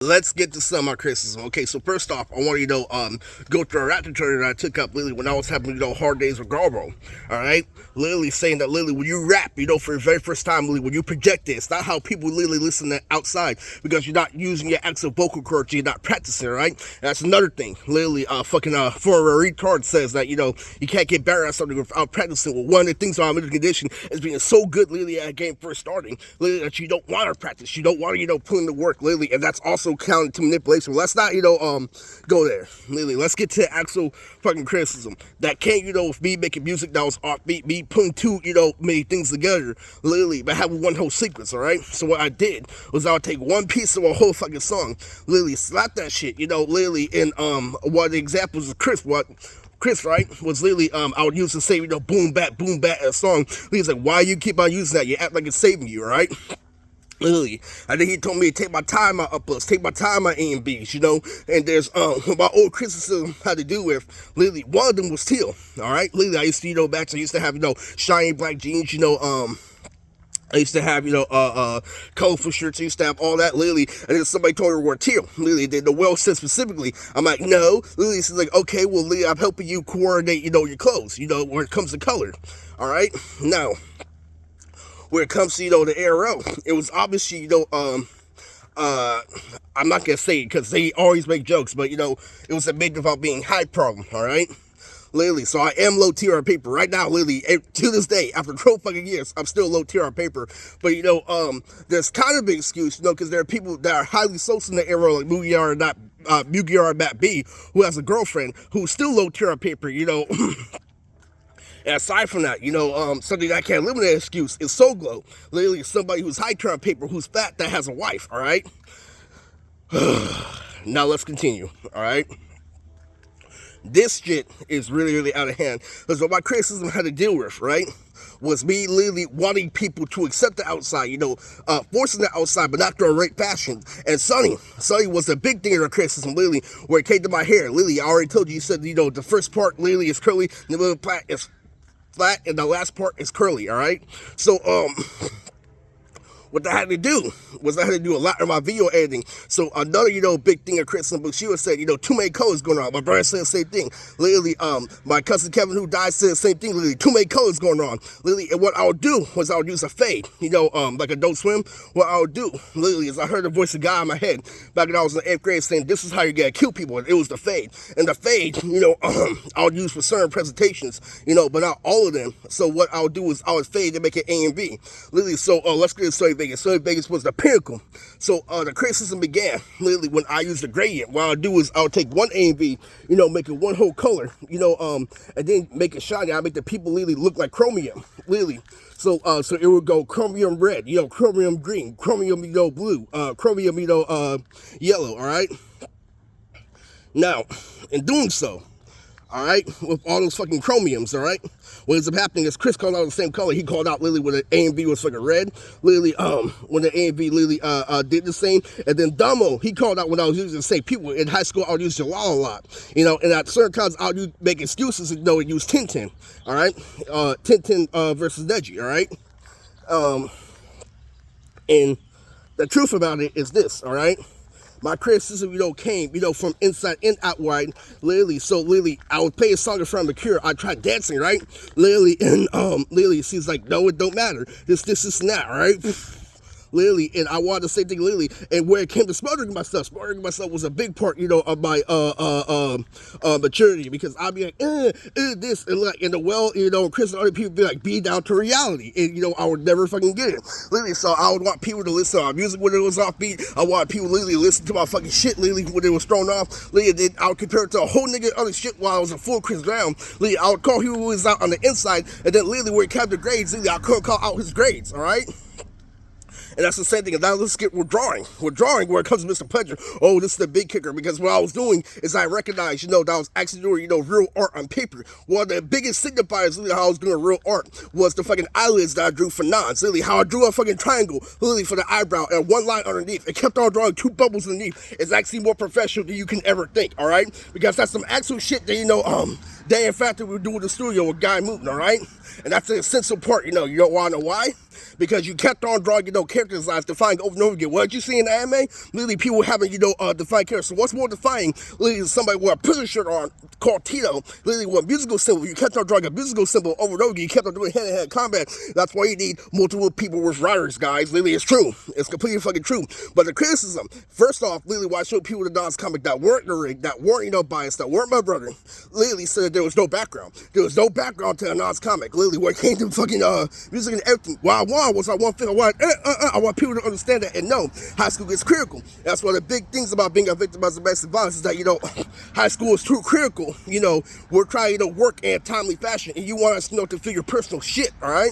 Let's get to some of my criticism. Okay, so first off, I want you to go through a rap tutorial that I took up literally when I was having hard days with Garbo. All right, literally saying that literally when you rap, for the very first time, literally when you project it, it's not how people literally listen to outside because you're not using your actual vocal cords, you're not practicing. All right, and that's another thing. Literally, for a retard says that you can't get better at something without practicing. Well, one of the things I'm in the condition is being so good literally at a game first starting, literally that you don't want to practice, you don't want to put in the work, literally, and that's also counted to manipulation. Let's not, go there. Literally, let's get to actual fucking criticism. That can't, with me making music that was offbeat, me putting two, many things together, literally, but having one whole sequence, alright? So what I did was I would take one piece of a whole fucking song, literally slap that shit, literally, and one of the examples of Chris, right, was literally, I would use to say, boom, bat, in a song. He's like, why you keep on using that? You act like it's saving you, right? Literally, I think he told me to take my time on uploads, take my time on A and B's, and there's, my old criticism had to do with, literally, one of them was teal, alright? Literally, I used to, I used to have, shiny black jeans, I used to have, colorful shirts. I used to have all that, literally. And then somebody told her to wear teal. Literally, the well said specifically. I'm like, no. Literally, she's like, okay, well, Lily, I'm helping you coordinate, your clothes, when it comes to color. All right? Now, when it comes to, the arrow, it was obviously, I'm not going to say it because they always make jokes, but, it was a big about being high problem, all right? Literally, so I am low tier on paper right now. Literally, to this day, after 12 fucking years, I'm still low tier on paper. But there's kind of a big excuse, because there are people that are highly social in the era, like Mugiar Matt B, who has a girlfriend who's still low tier on paper. And aside from that, something that can't eliminate an excuse is Soul Glow. Literally, somebody who's high tier on paper, who's fat, that has a wife. All right. Now let's continue. All right. This shit is really, really out of hand. Because what my criticism had to deal with, right, was me literally wanting people to accept the outside, forcing the outside, but not through a right fashion. And Sonny was the big thing in the criticism, literally, where it came to my hair. Literally, I already told you, you said, the first part, literally, is curly, the middle part is flat, and the last part is curly, all right? So, what I had to do was I had to do a lot of my video editing. So another, big thing of criticism, but she was saying, too many colors going on. My brother said the same thing. Literally, my cousin Kevin who died said the same thing. Literally, too many colors going on. Literally, and what I would do was I would use a fade, like Adult Swim. What I would do, literally, is I heard the voice of God in my head back when I was in the 8th grade saying, this is how you gotta kill people. And it was the fade. And the fade, I would use for certain presentations, but not all of them. So what I would do is I would fade to make it A and B. Literally, so let's get to Soy Vegas. Soy Vegas was the pinnacle. So the criticism began literally when I used the gradient. What I'll do is I'll take one A and B, make it one whole color, and then make it shiny. I make the people literally look like chromium, literally. So it would go chromium red, chromium green, chromium, blue, chromium, yellow. All right. Now, in doing so, all right, with all those fucking chromiums, all right, what ends up happening is Chris called out the same color. He called out literally when the A and B was fucking red. Literally, when the A and B literally did the same. And then Damo, he called out when I was using the same people. In high school, I would use Jalal a lot, and at certain times, I would make excuses, and use Tintin, all right, Tintin versus Neji, all right, and the truth about it is this, all right. My criticism, came, from inside and outward, literally. So, literally, I would play a song in front of the Cure. I tried dancing, right? Literally, and, literally, she's like, no, it don't matter. This, and that, right? Literally, and I wanted to say thing literally, and where it came to smothering myself was a big part, of my maturity, because I'd be like, this, and like, in the well, Chris and other people be like, be down to reality, and I would never fucking get it, literally. So I would want people to listen to my music when it was offbeat. I want people literally to listen to my fucking shit, literally, when it was thrown off, literally. Then I would compare it to a whole nigga other shit while I was a full Chris Brown, literally. I would call who was out on the inside, and then literally where it came to grades, literally, I couldn't call out his grades, all right. And that's the same thing. And now let's get with drawing. With drawing, where it comes to Mr. Pleasure, oh, this is the big kicker. Because what I was doing is I recognized, that I was actually doing, real art on paper. One of the biggest signifiers, literally, how I was doing real art was the fucking eyelids that I drew for Nas. Literally, how I drew a fucking triangle, literally, for the eyebrow and one line underneath. It kept on drawing two bubbles underneath. It's actually more professional than you can ever think, all right? Because that's some actual shit that, Day and Factor we do in the studio with Guy Mooten, all right? And that's the essential part, you don't want to know why? because you kept on drawing, character designs defined over and over again. What did you see in the anime? Literally, people having, defined characters. So what's more defining? Literally, somebody with a prison shirt on called Tito. Literally, with a musical symbol. You kept on drawing a musical symbol over and over again. You kept on doing hand-to-hand combat. That's why you need multiple people with writers, guys. Literally, it's true. It's completely fucking true. But the criticism, first off, literally, why I showed people the Don's comic that weren't the ring, that weren't, biased, that weren't my brother, literally said that there was no background. There was no background to the Don's comic. Literally, when it came to fucking music and everything, what I wanted was I want people to understand that and know high school gets critical. That's one of the big things about being a victim of domestic violence is that, high school is too critical. We're trying to work in a timely fashion, and you want us, to figure personal shit, all right?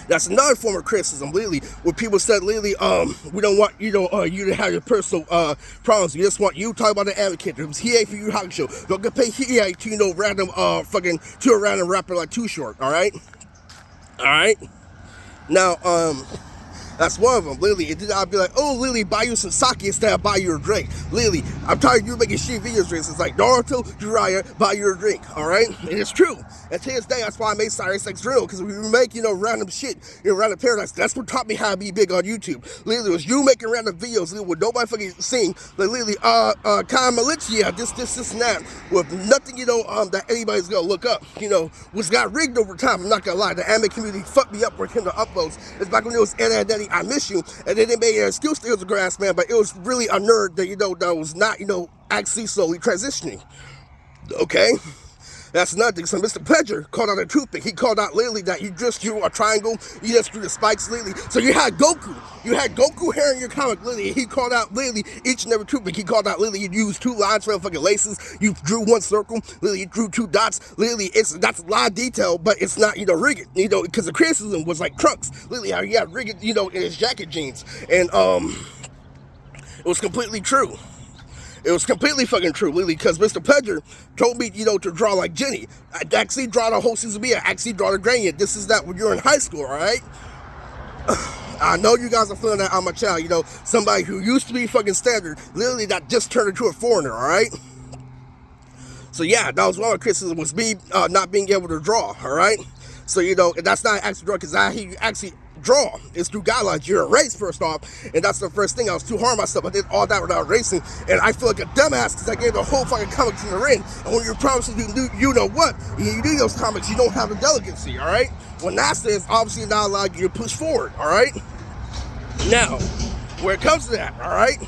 That's another form of criticism, literally, where people said, literally, we don't want, you to have your personal problems. We just want you to talk about the advocate. It was Hiei for Yu Hakusho. Don't get paid Hiei to, random, to a random rapper like Too Short, all right? All right? Now, that's one of them. Literally, I'd be like, oh, Lily, buy you some sake instead of buy you a drink. Lily, I'm tired of you making shit videos. It's like Naruto, Jiraiya, buy you a drink. All right, and it's true. And to this day, that's why I made Cyrus X real, because we make random shit, random paradise. That's what taught me how to be big on YouTube. Literally, it was you making random videos with nobody fucking seeing. Like literally, Kyle Malicia, this and that, with nothing, that anybody's gonna look up. Was got rigged over time. I'm not gonna lie. The anime community fucked me up when it came to uploads. It's back when it was Eddie, I miss you, and then they made an excuse that it was a grass man, but it was really a nerd that that was not actually slowly transitioning. Okay, that's another thing. So Mr. Pleasure called out a toothpick. He called out literally that you just drew a triangle, you just drew the spikes literally. So you had Goku hair in your comic literally. He called out literally each and every toothpick. He called out literally you used 2 lines for the fucking laces. You drew 1 circle. Literally you drew 2 dots. Literally that's a lot of detail, but it's not rigged. Because the criticism was like Trunks. Literally how he got rigged in his jacket jeans, and it was completely true. It was completely fucking true, literally, because Mr. Pleasure told me, to draw like Jenny. I actually draw the whole season B. I actually draw the gradient. This is that when you're in high school, all right? I know you guys are feeling that I'm a child, somebody who used to be fucking standard, literally that just turned into a foreigner, all right? So yeah, that was one of the criticisms was me not being able to draw, all right? So, that's not actually draw, because I actually draw. It's through guidelines. You're erased first off, and that's the first thing. I was too hard on myself. I did all that without erasing, and I feel like a dumbass because I gave the whole fucking comics in the ring. And when you're promising you do those comics, you don't have the delicacy, all right? When NASA is obviously not allowing you to push forward, all right? Now, where it comes to that, all right?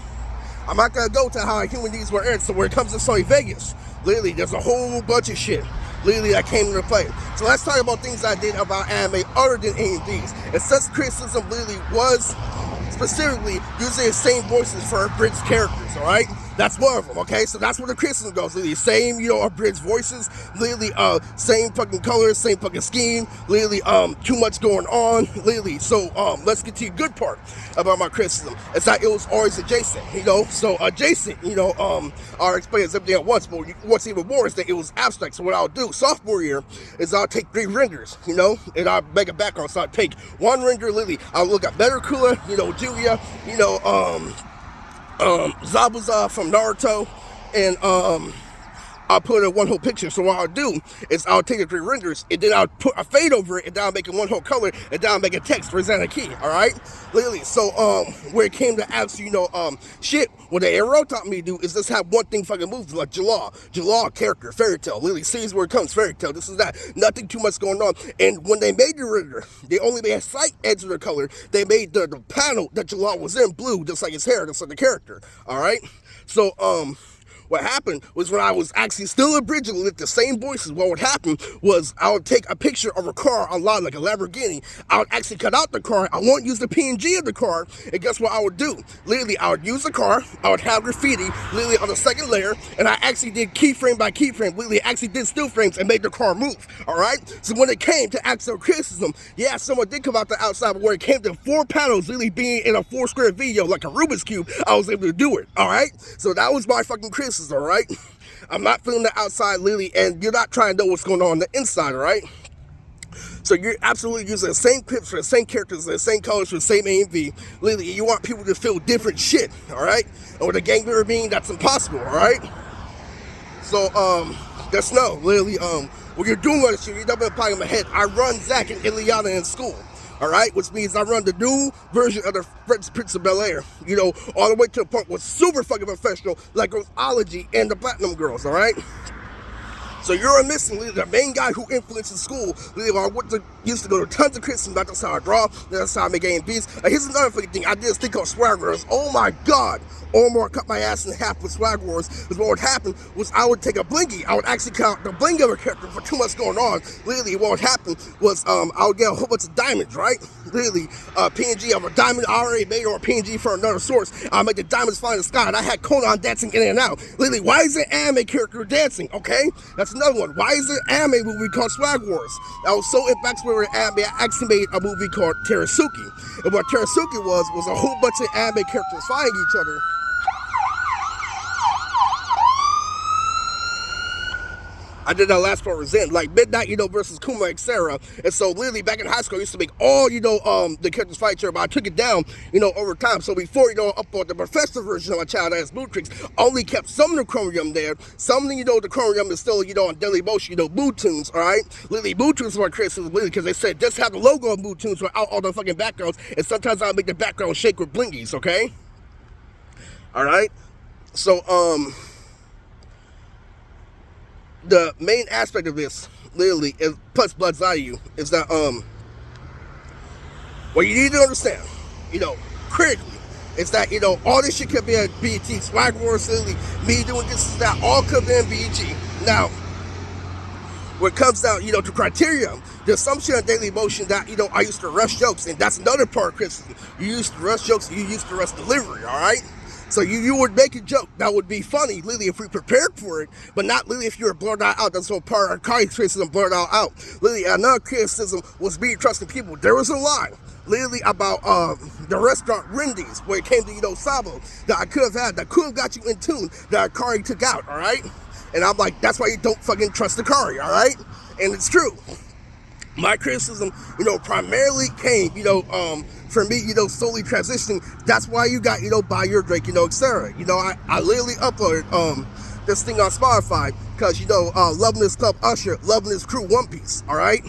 I'm not gonna go to how human needs were aired. So where it comes to Sony Vegas, literally, there's a whole bunch of shit literally that came into play. So let's talk about things I did about anime other than any of these. And such criticism literally was specifically using the same voices for abridged characters, all right? That's one of them, okay? So that's where the criticism goes. Literally, same, abridged voices, literally, same fucking colors, same fucking scheme, literally, too much going on, literally. So, let's get to the good part about my criticism. It's that it was always adjacent, So, adjacent, I'll explain everything at once, but what's even more is that it was abstract. So, what I'll do sophomore year is I'll take 3 renders, and I'll make a background. So, I'll take 1 render, literally, I'll look at Better Cooler, Julia, Zabuza from Naruto, and I'll put in 1 whole picture. So what I'll do is I'll take the 3 renders, and then I'll put a fade over it, and then I'll make it 1 whole color, and then I'll make a text for Zanaki, alright? Literally, so, where it came to actually, shit, what the arrow taught me to do is just have one thing fucking move, like Jalal character, Fairy Tail, literally, sees where it comes, Fairy Tail, this is that, nothing too much going on. And when they made the render, they only made a slight edge of the color. They made the panel that Jalal was in blue, just like his hair, just like the character, alright? So, what happened was when I was actually still abridging with the same voices, what would happen was I would take a picture of a car online, like a Lamborghini. I would actually cut out the car. I won't use the PNG of the car. And guess what I would do? Literally, I would use the car. I would have graffiti literally on the second layer. And I actually did keyframe by keyframe. Literally, actually did still frames and made the car move. All right? So when it came to actual criticism, yeah, someone did come out the outside, but when it came to 4 panels literally being in a 4 square video, like a Rubik's Cube, I was able to do it. All right? So that was my fucking criticism. All right, I'm not feeling the outside, Lily, and you're not trying to know what's going on the inside, all right? So you're absolutely using the same clips for the same characters, the same colors for the same AMV. Lily, you want people to feel different shit, all right? And with a gang member being, that's impossible, all right? So, just know, Lily, when you're doing all this shit, you're not applying in my head. I run Zach and Ileana in school. All right, which means I run the new version of the Fresh Prince of Bel-Air, you know, all the way to the point was super fucking professional, like Ology and the Platinum Girls, all right? So you're missing the main guy who influenced the school. I used to go to tons of criticism. That's how I draw. That's how I make A and B's. Here's another fucking thing. I did this thing called Swag Wars. Oh my God. Omar cut my ass in half with Swag Wars. Because what would happen was I would take a blinky. I would actually count the bling of a character for too much going on. Literally, what would happen was I would get a whole bunch of diamonds, right? Literally, PNG of a diamond I already made or a PNG for another source. I'll make the diamonds fly in the sky. And I had Conan dancing in and out. Literally, why is an anime character dancing? Okay? That's another one. Why is there an anime movie called Swag Wars? I was so infatuated with anime, I actually made a movie called Terasuki. And what Terasuki was a whole bunch of anime characters fighting each other. I did that last part was in, like Midnight, you know, versus Kuma, etc. And so literally back in high school, I used to make all, you know, the characters fight each other, but I took it down, you know, over time. So before, you know, I upload the professional version of my child ass Mood Tricks, only kept some of the Chromium there. Some, you know, the Chromium is still, you know, on Daily Motion, you know, Mood Tunes, all right? Literally, Mood Tunes were criticism, literally, because they said just have the logo of Mood Tunes without all the fucking backgrounds, and sometimes I'll make the background shake with blingies, okay? All right? So, the main aspect of this, literally, is, plus Blood's Eye You, is that, what you need to understand, you know, critically, is that, you know, all this shit could be at BET, Swag Wars, literally, me doing this, that, all could be in BET. Now, when it comes down, you know, to criteria, there's some shit on Daily Motion that, you know, I used to rush jokes, and that's another part of criticism. You used to rush jokes, you used to rush delivery, all right? So you would make a joke that would be funny, literally, if we prepared for it, but not literally if you were blurred out. That's what part of our criticism blurred out. Literally, another criticism was being trusting people. There was a line, literally, about the restaurant Rendies, where it came to, you know, Sabo, that I could have had, that could have got you in tune, that Akari took out, all right? And I'm like, that's why you don't fucking trust Akari, all right? And it's true. My criticism, you know, primarily came, you know, for me, you know, slowly transitioning. That's why you got, you know, Buy Your Drink, you know, etc. You know, I literally uploaded this thing on Spotify because, you know, Loving This Club Usher, Loving This Crew One Piece, all right?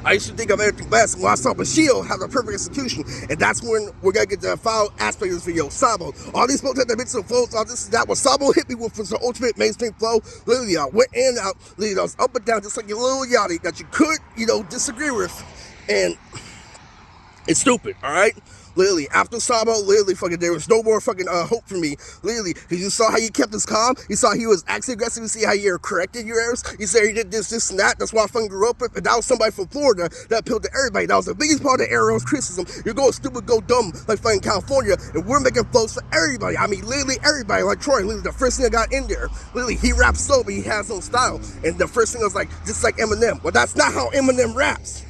I used to think of everything best when I saw Bashiel have the perfect execution, and that's when we're gonna get the foul aspect of this video. Sabo, all these folks had the mix of flows, all this and that. What Sabo hit me with was the ultimate mainstream flow. Literally, I went in and out, literally, I was up and down, just like your little yachty that you could, you know, disagree with, and it's stupid, all right? Literally, after Sabo, literally, fucking, there was no more fucking hope for me. Literally, because you saw how you kept us calm. You saw he was actually aggressive. You see how you corrected your errors. You said he did this, and that. That's why I fucking grew up with. And that was somebody from Florida that appealed to everybody. That was the biggest part of the error was criticism. You're going stupid, go dumb, like fucking California, and we're making flows for everybody. I mean, literally everybody, like Troy. Literally, the first thing I got in there, literally, he raps slow, but he has no style. And the first thing was like, just like Eminem. Well, that's not how Eminem raps.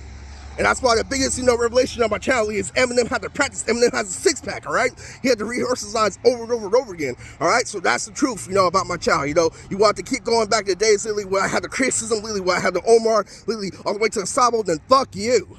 And that's why the biggest, you know, revelation on my channel is Eminem had to practice. Eminem has a six-pack, all right? He had to rehearse his lines over and over and over again, all right? So that's the truth, you know, about my channel, you know? You want to keep going back to the days, literally, where I had the criticism, literally, where I had the Omar, literally, all the way to the Sabo, then fuck you.